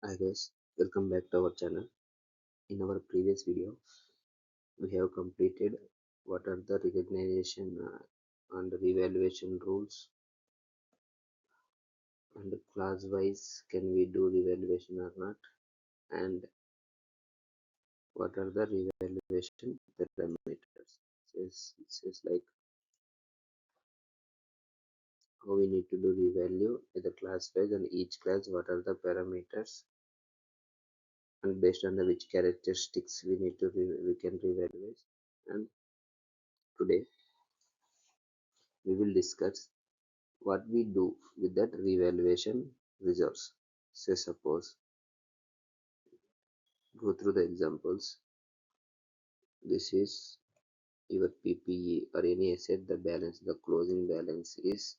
Hi guys, welcome back to our channel. In our previous video, we have completed what are the recognition and revaluation rules, and class wise can we do revaluation or not, and what are the revaluation parameters. Says like how we need to do revalue at the class wise, and each class what are the parameters, and based on the which characteristics we need to we can revalue. And today we will discuss what we do with that revaluation reserves. Say suppose, go through the examples. This is your PPE or any asset, the balance, the closing balance is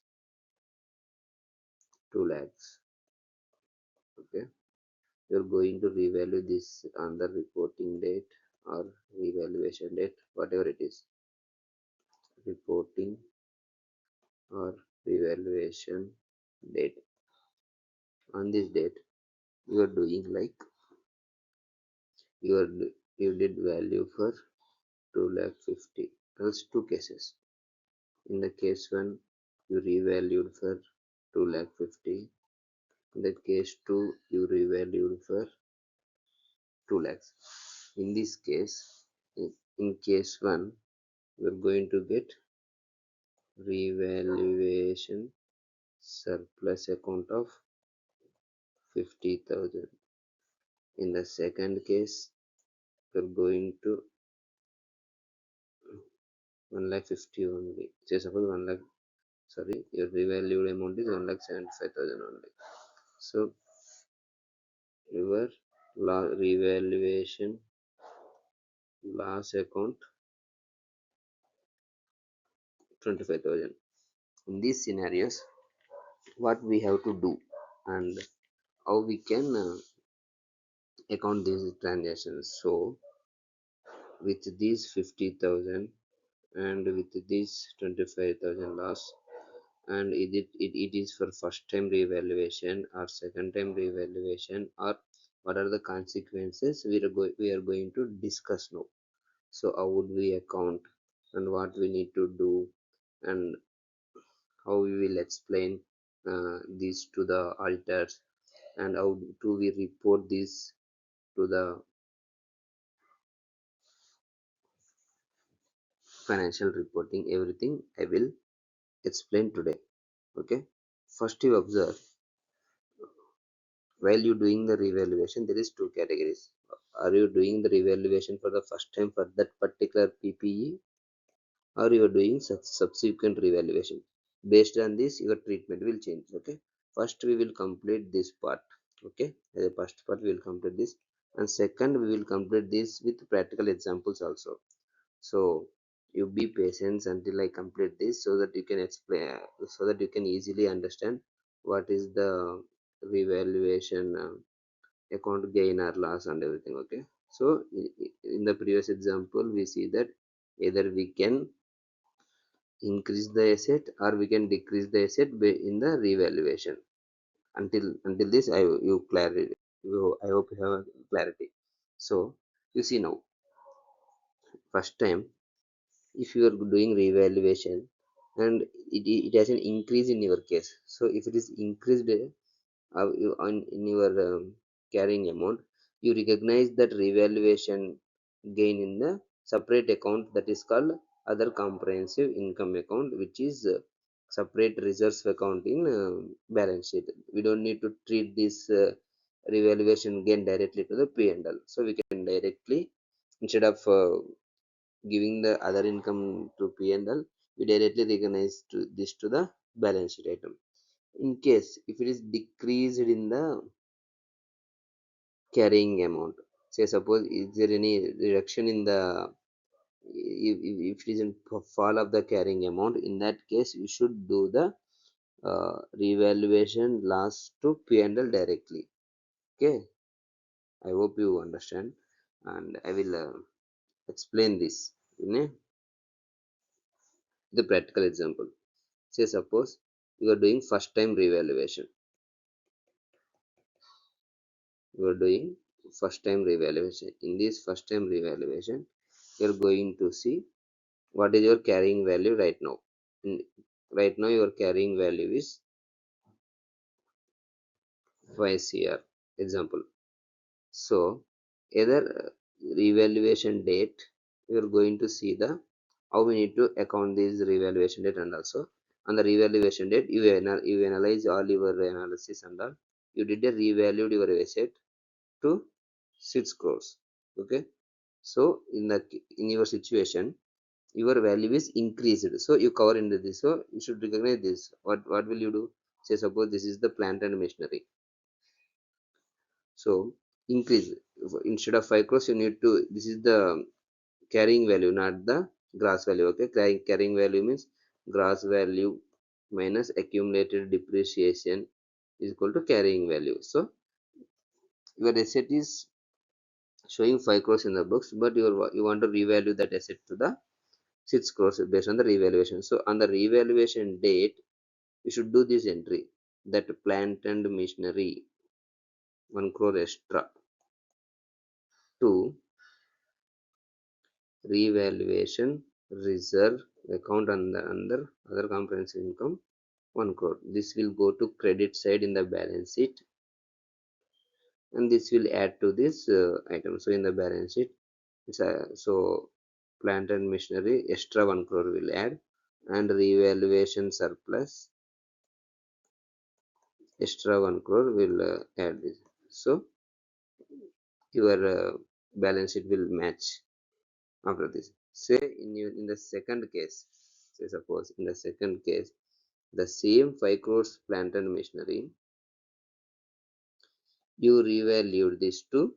2 lakhs. Okay, you're going to revalue this on the reporting date or revaluation date, whatever it is, reporting or revaluation date. On this date, you are doing like you are you did value for 2 lakh 50. There's two cases. In the case 1, you revalued for 2 lakh 50. In the case 2, you revalued for 2 lakhs. In this case, in case 1, you are going to get revaluation surplus account of 50,000. In the second case, you are going to 1 lakh 50 only. Say suppose 1 lakh, sorry, your revalued amount is 1 lakh 75,000 only. So your revaluation loss account 25,000. In these scenarios, what we have to do and how we can account these transactions. So with these 50,000 and with this 25,000 loss, and it is for first time revaluation or second time revaluation, or what are the consequences we are going to discuss now. So how would we account and what we need to do, and how we will explain this to the auditors, and how do we report this to the financial reporting. Everything I will explain today. Okay, first you observe, while you doing the revaluation there is two categories. Are you doing the revaluation for the first time for that particular PPE, or you are doing subsequent revaluation? Based on this your treatment will change. Okay, first we will complete this part. Okay, the first part we will complete this, and second we will complete this with practical examples also. So you be patient until I complete this, so that you can explain, so that you can easily understand what is the revaluation account gain or loss and everything. Okay, so in the previous example we see that either we can increase the asset or we can decrease the asset in the revaluation. Until this I hope you have clarity. So you see now, first time, if you are doing revaluation and it has an increase in your case, so if it is increased in your carrying amount, you recognize that revaluation gain in the separate account, that is called other comprehensive income account, which is separate reserves account in balance sheet. We don't need to treat this revaluation gain directly to the P&L, so we can directly, instead of giving the other income to P&L, we directly recognize this to the balance sheet item. In case if it is decreased in the carrying amount, say suppose is there any reduction in the, if it is in fall of the carrying amount, in that case you should do the revaluation loss to P&L directly. Okay, I hope you understand, and I will explain this in the practical example. Say suppose you are doing first time revaluation. you are doing first time revaluation. In this first time revaluation, you are going to see what is your carrying value right now. Right now your carrying value is 5 CR example. So either revaluation date, you are going to see the how we need to account this revaluation date, and also on the revaluation date you analyze all your analysis and all. You did a revalued your asset to 6 crores. Okay. So in your situation, your value is increased. So you cover into this. So you should recognize this. What will you do? Say suppose this is the plant and machinery. So increase instead of 5 crores, you need to. This is the carrying value, not the gross value. Okay, carrying value means gross value minus accumulated depreciation is equal to carrying value. So your asset is showing 5 crores in the books, but you want to revalue that asset to the 6 crores based on the revaluation. So on the revaluation date, you should do this entry, that plant and machinery 1 crore extra to revaluation reserve account under other comprehensive income 1 crore. This will go to credit side in the balance sheet, and this will add to this item. So in the balance sheet, so plant and machinery extra 1 crore will add, and revaluation surplus extra 1 crore will add this. So your balance sheet will match after this. Say in the second case, say suppose in the second case, the same 5 crores plant and machinery, you revalued this to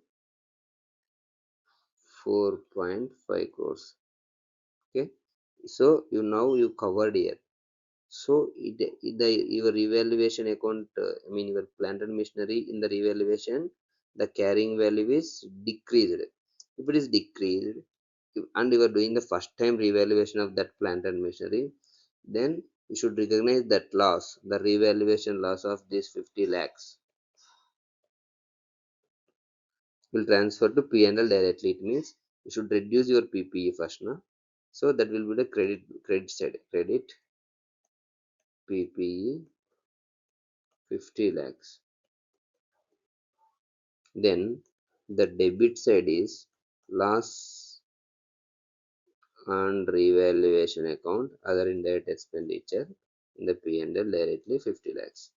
4.5 crores. Okay, so you covered here. So your revaluation account, I mean your plant and machinery in the revaluation, the carrying value is decreased. If it is decreased, and you are doing the first time revaluation of that plant and machinery, then you should recognize that loss, the revaluation loss of this 50 lakhs will transfer to P&L directly. It means you should reduce your PPE first, no? So that will be the credit side. Credit PPE 50 lakhs. Then the debit side is loss on revaluation account, other indirect expenditure in the P&L directly 50 lakhs.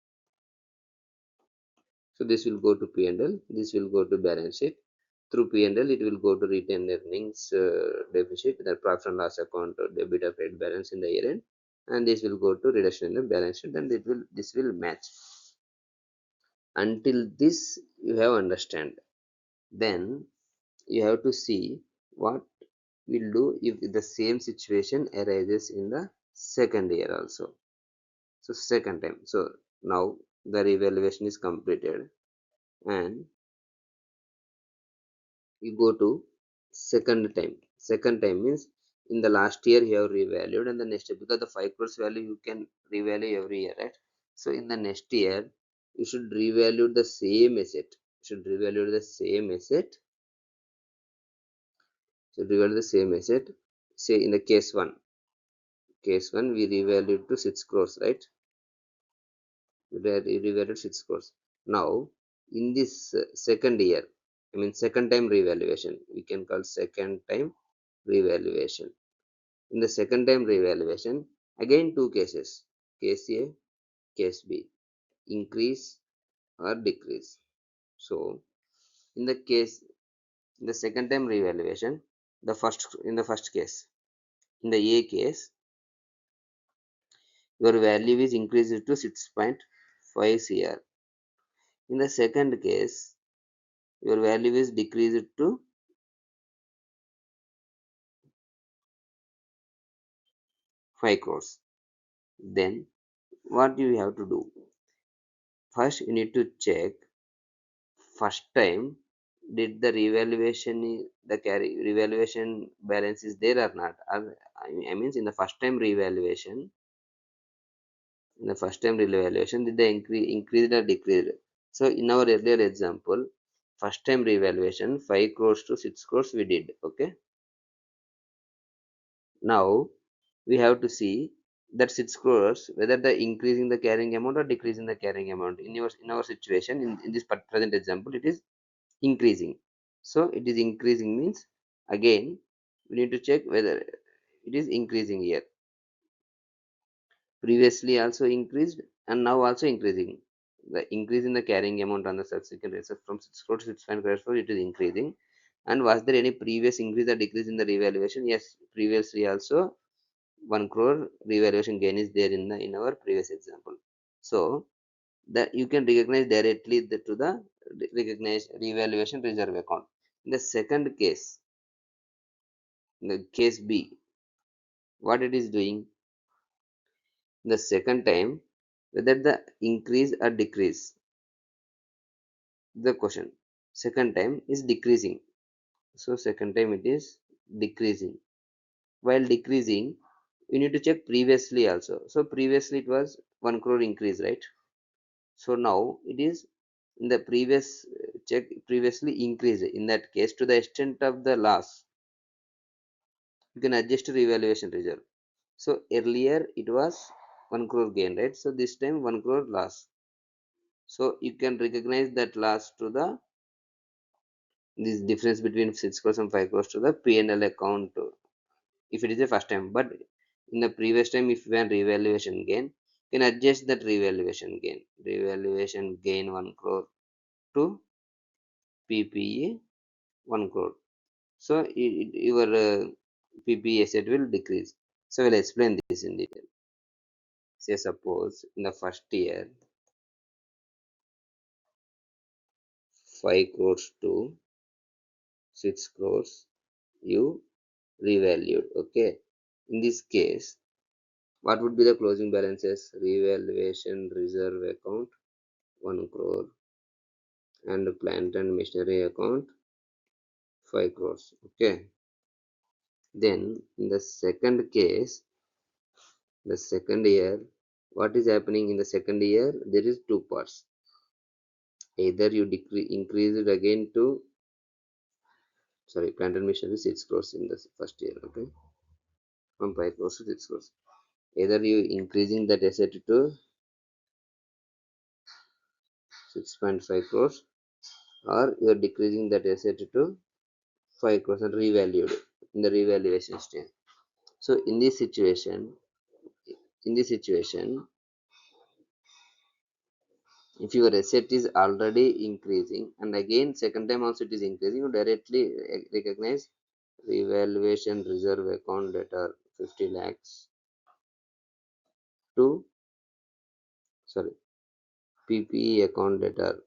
So this will go to P&L, this will go to balance sheet. Through P&L, it will go to retained earnings deficit, the profit and loss account, debit of credit balance in the year end, and this will go to reduction in the balance sheet, and this will match. Until this you have understand, then you have to see what we'll do if the same situation arises in the second year also. So second time, so now the revaluation is completed, and you go to second time means in the last year you have revalued, and the next year, because the 5 crores value you can revalue every year, right? So in the next year you should revalue the same asset, say in the case 1 we revalued to 6 crores, right? We revalued 6 crores. Now in this second year, I mean second time revaluation, we can call second time revaluation. In the second time revaluation, again two cases, case A, case B, increase or decrease. So in the case, in the second time revaluation, in the first case, in the A case, your value is increased to 6.5 CR. In the second case, your value is decreased to 5 crores. Then what you have to do? First, you need to check first time did the revaluation balance is there or not. I mean in the first time revaluation, did the increase or decreased? So in our earlier example, first time revaluation 5 crores to 6 crores we did. Okay, now we have to see that 6 crores whether the increasing the carrying amount or decreasing the carrying amount. In our situation, in this present example, it is increasing. So it is increasing means, again we need to check whether it is increasing here. Previously also increased and now also increasing. The increase in the carrying amount on the subsequent rates from 6 crore to 6.5 crore, it is increasing. And was there any previous increase or decrease in the revaluation? Yes, previously also 1 crore revaluation gain is there in our previous example. So that you can recognize directly to the recognize revaluation reserve account. In the second case, in the case B, what it is doing, the second time, whether the increase or decrease, the question, second time is decreasing. So second time it is decreasing. While decreasing, you need to check previously also. So previously it was 1 crore increase, right? So now it is in the previous check, previously increase. In that case, to the extent of the loss, you can adjust to revaluation reserve. So earlier it was 1 crore gain, right? So this time 1 crore loss. So you can recognize that loss to the this difference between 6 crores and 5 crores to the P&L account if it is the first time. But in the previous time, if you have revaluation gain, you can adjust that revaluation gain. Revaluation gain 1 crore to PPE 1 crore. So your PPE asset will decrease. So we'll explain this in detail. Say suppose in the first year 5 crores to 6 crores you revalued. Okay. In this case, what would be the closing balances? Revaluation reserve account 1 crore and plant and machinery account 5 crores. Okay. Then in the second case, the second year, what is happening in the second year? There is two parts. Either you increase it again to, sorry, plant and machinery 6 crores in the first year. Okay, from 5 crores to 6 crores. Either you increasing that asset to 6.5 crores or you are decreasing that asset to 5 crores and revalued in the revaluation stage. So in this situation, if your asset is already increasing and again second time also it is increasing, you directly recognize revaluation reserve account debtor 50 lakhs to, sorry, PPE account debtor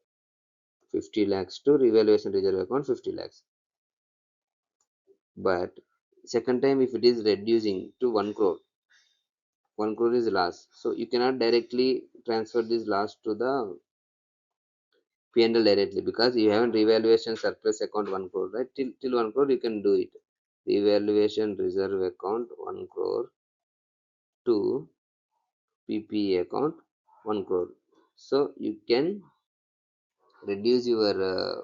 50 lakhs to revaluation reserve account 50 lakhs. But second time if it is reducing to 1 crore, 1 crore is loss, so you cannot directly transfer this loss to the P&L directly because you have a revaluation surplus account 1 crore, right? Till 1 crore you can do it. Revaluation reserve account 1 crore to PPE account 1 crore. So you can reduce your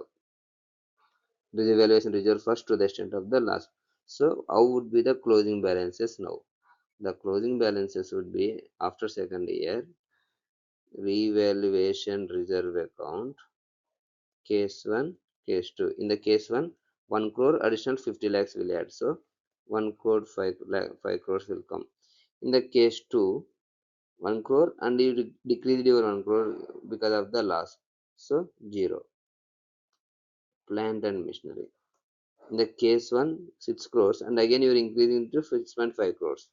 revaluation reserve first to the extent of the loss. So how would be the closing balances now? The closing balances would be after second year revaluation reserve account case 1, case 2. In the case 1, 1 crore additional 50 lakhs will add. So 1 crore 5 crores will come. In the case 2, 1 crore and you decreased your 1 crore because of the loss. So 0. Plant and machinery. In the case 1, 6 crores and again you are increasing to 6.5 crores.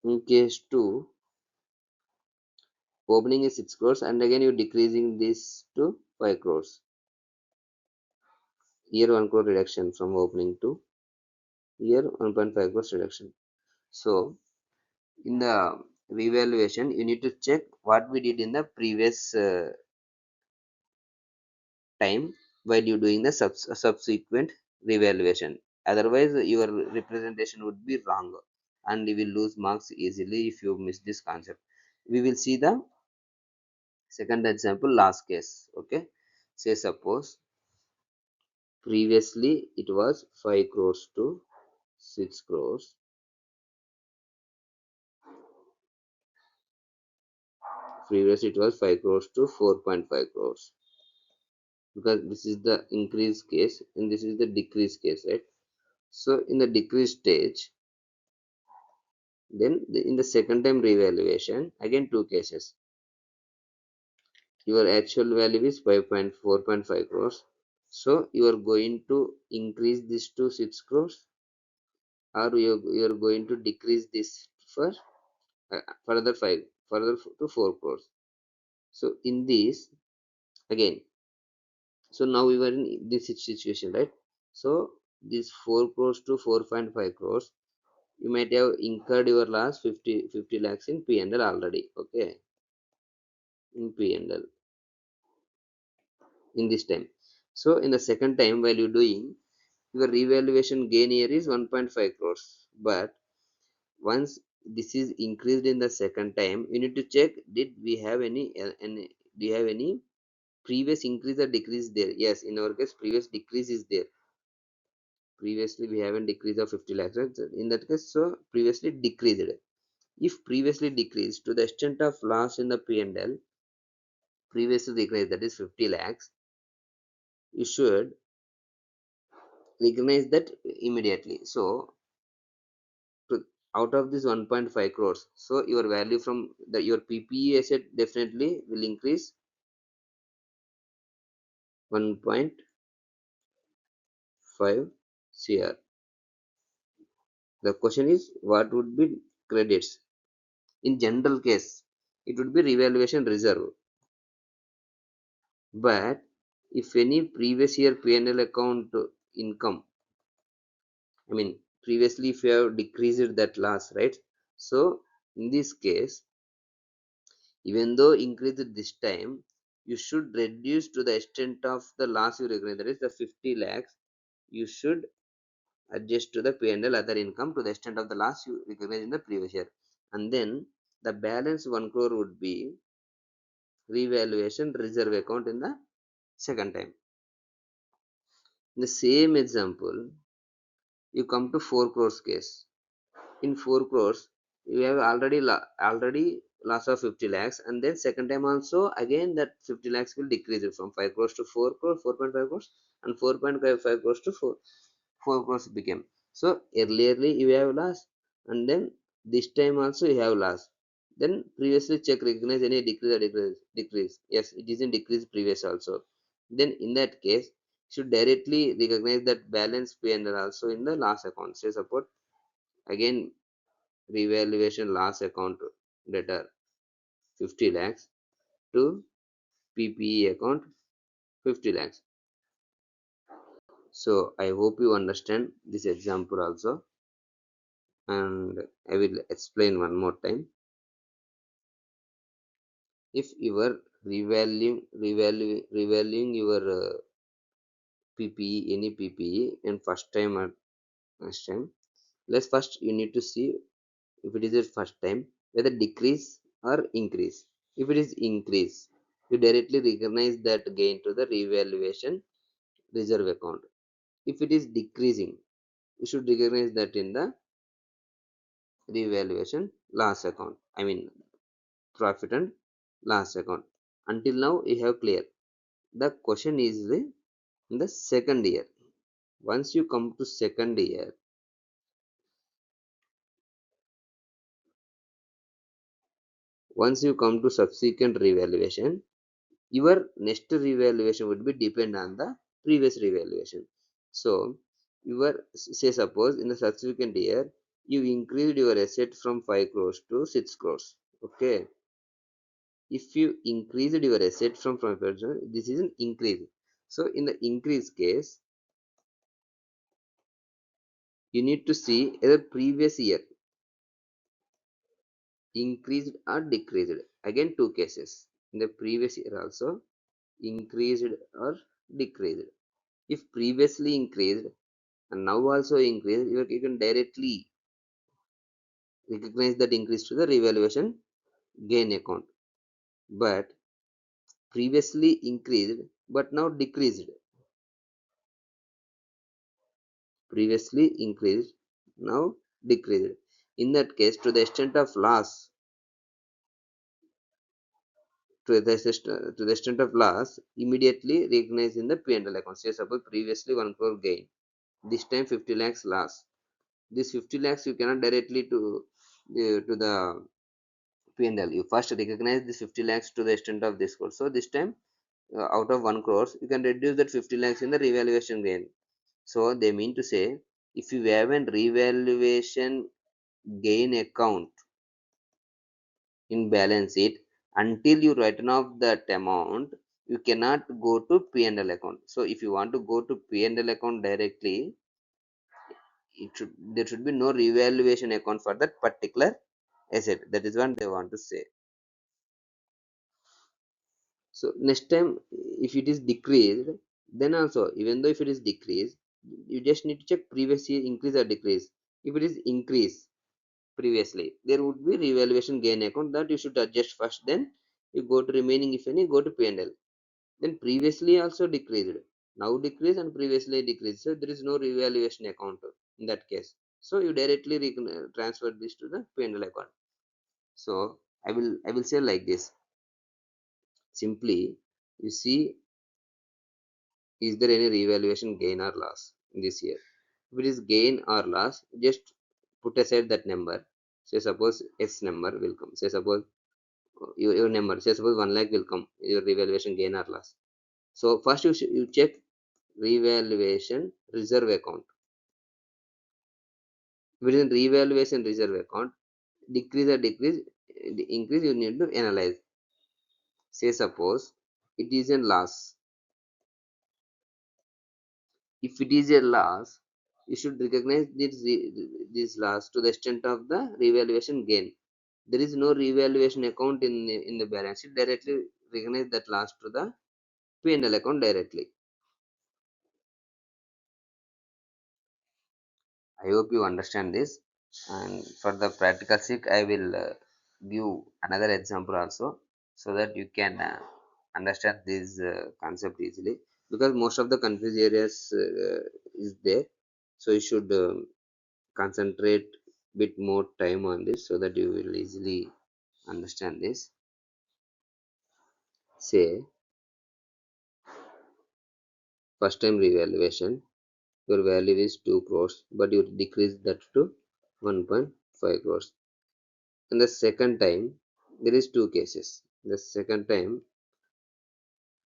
In case 2, opening is 6 crores and again you are decreasing this to 5 crores. Here 1 crore reduction from opening to here 1.5 crores reduction. So in the revaluation you need to check what we did in the previous time while you doing the subsequent revaluation. Otherwise your representation would be wrong and you will lose marks easily if you miss this concept. We will see the Second example, last case. Okay, say suppose previously it was 5 crores to 6 crores. Previously it was 5 crores to 4.5 crores, because this is the increase case and this is the decrease case, right? So in the decrease stage, then in the second time revaluation, again two cases. Your actual value is 4.5 crores. So you are going to increase this to 6 crores, or you are going to decrease this for further 5, further to 4 crores. So in this, again, so now we were in this situation, right? So this 4 crores to 4.5 crores, you might have incurred your last 50 lakhs in P&L already. Okay, in P&L in this time. So in the second time, while you're doing, your revaluation gain here is 1.5 crores. But once this is increased in the second time, you need to check, did we have any do you have any previous increase or decrease there? Yes, in our case previous decrease is there. Previously we haven't decrease of 50 lakhs, right? So in that case, so previously decreased. If previously decreased to the extent of loss in the P&L, previously decreased, that is 50 lakhs, you should recognize that immediately. So to, out of this 1.5 crores, so your value from your PPE asset definitely will increase 1.5 cr. The question is, what would be credits? In general case, it would be revaluation reserve. But if any previous year P&L account income, I mean previously if you have decreased that loss, right? So in this case, even though increased this time, you should reduce to the extent of the loss you recognize, that is the 50 lakhs. You should adjust to the P&L other income to the extent of the loss you recognize in the previous year, and then the balance 1 crore would be revaluation reserve account in the second time. In the same example, you come to 4 crores case. In 4 crores, you have already loss of 50 lakhs, and then second time also again that 50 lakhs will decrease it from 5 crores to 4 crores, 4.5 crores, and 4.5 crores to 4 crores became. So earlierly you have loss, and then this time also you have loss. Then previously check, recognize any decrease or decrease. Yes, it is in decrease previous also. Then in that case, should directly recognize that balance P&L also in the loss account. Say support again revaluation loss account debtor 50 lakhs to PPE account 50 lakhs. So I hope you understand this example also, and I will explain one more time. If you are revaluing your PPE, any PPE, and first time or last time, let's first you need to see if it is a first time whether decrease or increase. If it is increase, you directly recognize that gain to the revaluation reserve account. If it is decreasing, you should recognize that in the revaluation loss account, I mean profit and loss account. Until now you have clear. The question is in the second year. Once you come to second year, once you come to subsequent revaluation, your next revaluation would be depend on the previous revaluation. So your, say suppose in the subsequent year you increased your asset from 5 crores to 6 crores. Okay, if you increased your asset from 5 crores, this is an increase. So in the increase case, you need to see either previous year increased or decreased. Again two cases, in the previous year also increased or decreased. If previously increased and now also increased, you can directly recognize that increase to the revaluation gain account. But previously increased but now decreased. Previously increased, now decreased. In that case, to the extent of loss, to the extent of loss, immediately recognize in the P&L account. Say suppose previously 1 crore gain, this time 50 lakhs loss. This 50 lakhs you cannot directly to the P&L. You first recognize this 50 lakhs to the extent of this crore. So this time, out of 1 crore, you can reduce that 50 lakhs in the revaluation gain. So they mean to say, if you have a revaluation gain account in balance sheet, until you written off that amount, you cannot go to P&L account. So if you want to go to P&L account directly, there should be no revaluation account for that particular asset. That is what they want to say. So next time, if it is decreased, then also, even though if it is decreased, you just need to check previous year increase or decrease. If it is increase previously, there would be revaluation gain account that you should adjust first, then you go to remaining, if any, go to P&L. Then previously also decreased, now decrease, and previously decreased, so there is no revaluation account in that case. So you directly transfer this to the P&L account. So I will say like this, simply, you see, is there any revaluation gain or loss in this year? If it is gain or loss, just put aside that number. Say suppose S number will come. Say suppose your number. Say suppose 1 lakh will come. Your revaluation gain or loss. So first you check revaluation reserve account. If it is in revaluation reserve account, decrease or decrease, increase, you need to analyze. Say suppose it is a loss. If it is a loss, you should recognize this loss to the extent of the revaluation gain. There is no revaluation account in the balance sheet. Directly recognize that loss to the P&L account directly. I hope you understand this. And for the practical sake, I will give another example also, so that you can understand this concept easily. Because most of the confused areas is there, so you should concentrate bit more time on this, so that you will easily understand this. Say first time revaluation, your value is 2 crores, but you decrease that to 1.5 crores. And the second time, there is two cases. The second time,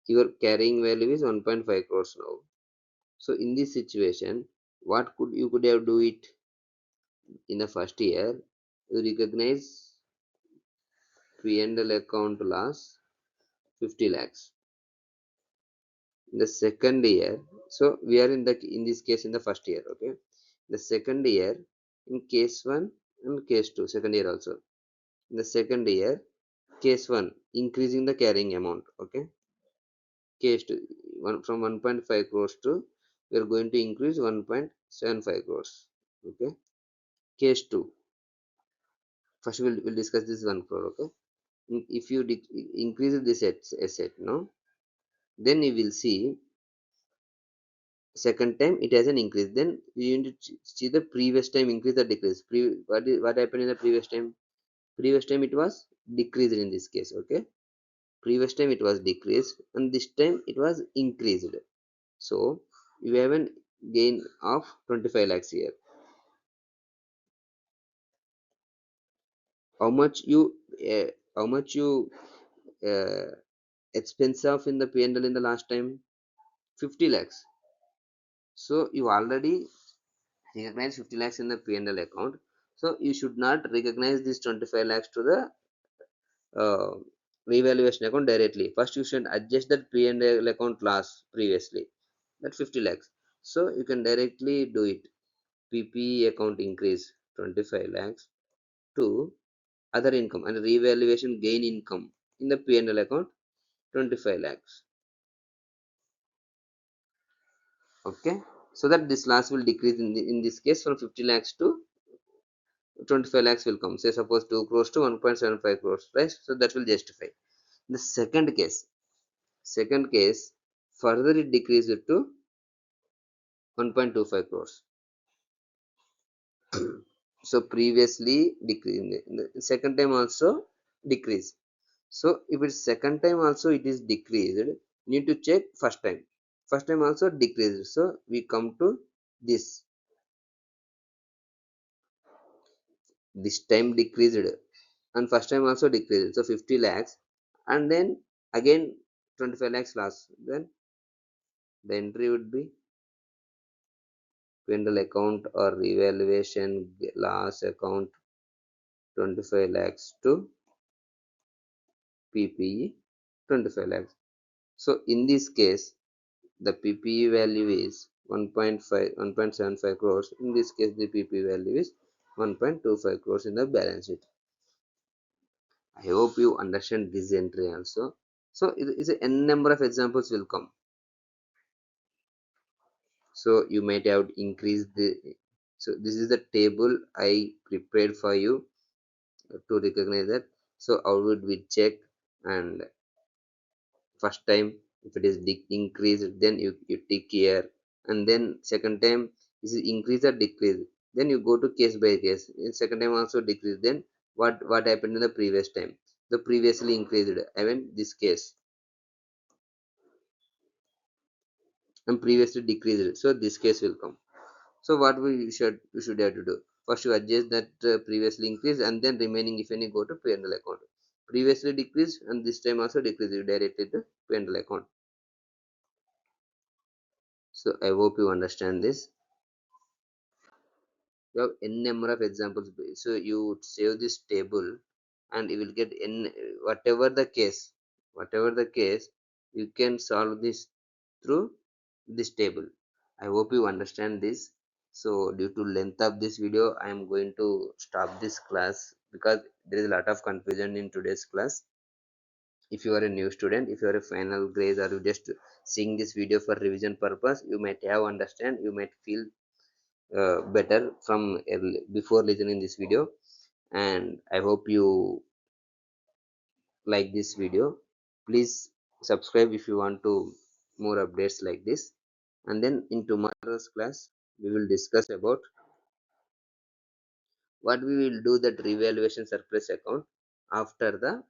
your carrying value is 1.5 crores now. So in this situation, what could have do it in the first year? You recognize P&L account loss 50 lakhs. In the second year, so we are in this case in the first year, okay. The second year, in case 1 and case 2, second year also. In the second year, case 1, increasing the carrying amount, okay. Case 2, from 1.5 crores to, we are going to increase 1.75 crores, okay. Case 2, first we'll discuss this 1 crore, okay. If you increase this asset, no, then you will see second time it has an increase. Then you need to see the previous time increase or decrease. What happened in the previous time? Previous time it was decreased in this case, okay. Previous time it was decreased, and this time it was increased. So you have a gain of 25 lakhs here. How much you how much you uh, expense of in the P&L in the last time? 50 lakhs. So you already recognize 50 lakhs in the P&L account. So you should not recognize this 25 lakhs to the uh, revaluation account directly. First you should adjust that P&L account loss previously, that 50 lakhs. So you can directly do it. PPE account increase 25 lakhs to other income and revaluation gain income in the P&L account 25 lakhs. Okay. So that this loss will decrease in this case from 50 lakhs to 25 lakhs will come. Say suppose 2 crores to 1.75 crores, right? So that will justify. The second case, Second case, further it decreased to 1.25 crores. So previously decreased, second time also decrease. So if it's second time also it is decreased, need to check first time. First time also decreased. So we come to this. This time decreased and first time also decreased. So 50 lakhs and then again 25 lakhs loss. Then the entry would be P&L account or revaluation loss account 25 lakhs to PPE 25 lakhs. So in this case, the PPE value is 1.75 crores. In this case, the PPE value is 1.25 crores in the balance sheet. I hope you understand this entry also. So it is a n number of examples will come. So you might have increased the. So this is the table I prepared for you to recognize that. So how would we check? And first time if it is increased, then you take here, and then second time is it increase or decrease, then you go to case by case. In second time also decrease, then what happened in the previous time, the previously increased, I mean this case, and previously decreased, so this case will come. So what we should have to do, first you adjust that previously increased, and then remaining if any go to P&L account. Previously decreased and this time also decreased, you directly to P&L account. So I hope you understand this. You have n number of examples, so you would save this table and you will get n, whatever the case, whatever the case, you can solve this through this table. I hope you understand this. So due to length of this video, I am going to stop this class because there is a lot of confusion in today's class. If you are a new student, if you are a final grade, or you just seeing this video for revision purpose, you might have understand, you might feel better from before listening this video. And I hope you like this video. Please subscribe if you want to more updates like this. And then in tomorrow's class we will discuss about what we will do that revaluation surplus account after the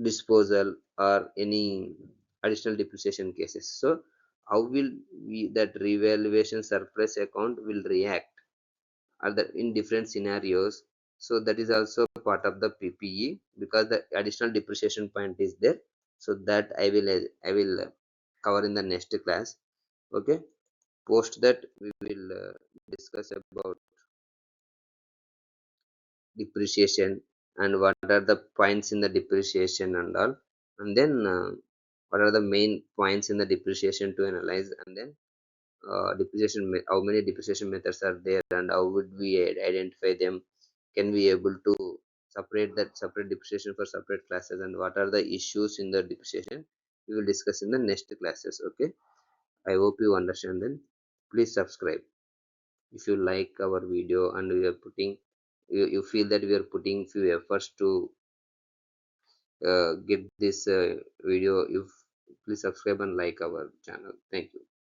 disposal or any additional depreciation cases. So how will we that revaluation surplus account will react are the in different scenarios. So that is also part of the PPE because the additional depreciation point is there. So that I will cover in the next class. Okay. Post that we will discuss about depreciation and what are the points in the depreciation and all, and then what are the main points in the depreciation to analyze, and then how many depreciation methods are there and how would we identify them, can we able to separate depreciation for separate classes, and what are the issues in the depreciation, we will discuss in the next classes. Okay, I hope you understand. Then please subscribe if you like our video and we are putting, you feel that we are putting few efforts to get this video. If please subscribe and like our channel. Thank you.